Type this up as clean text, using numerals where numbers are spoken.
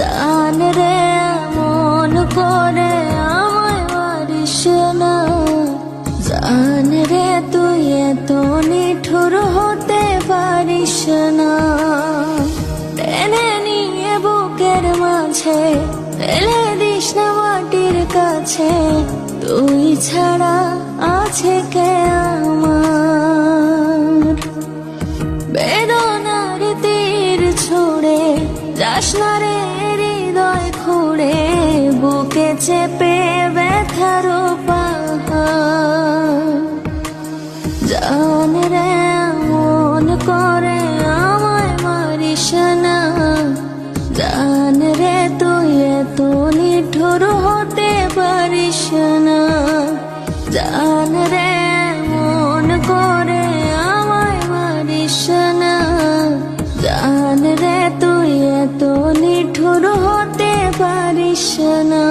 জান রে মন করে আমায় মারিস না, জান রে তুই এত নিঠুর হতে পারিস না। টেনে নিয়ে বুকের মাঝে ফেলে দিস না মাটির কাছে, তুই ছাড়া আছে কে আমার। বেদনার তীর ছুড়ে যাস না রে হৃদয় খুঁড়ে, বুকে চেপে ব্যথার পাহাড়। জান রে মন করে আমায় মারিস না, জান রে তুই এত নিঠুর হতে পারিস না। জান রে মন করে আমায় মারিস না, জান রে তুই এত নিঠুর হতে পারিস না।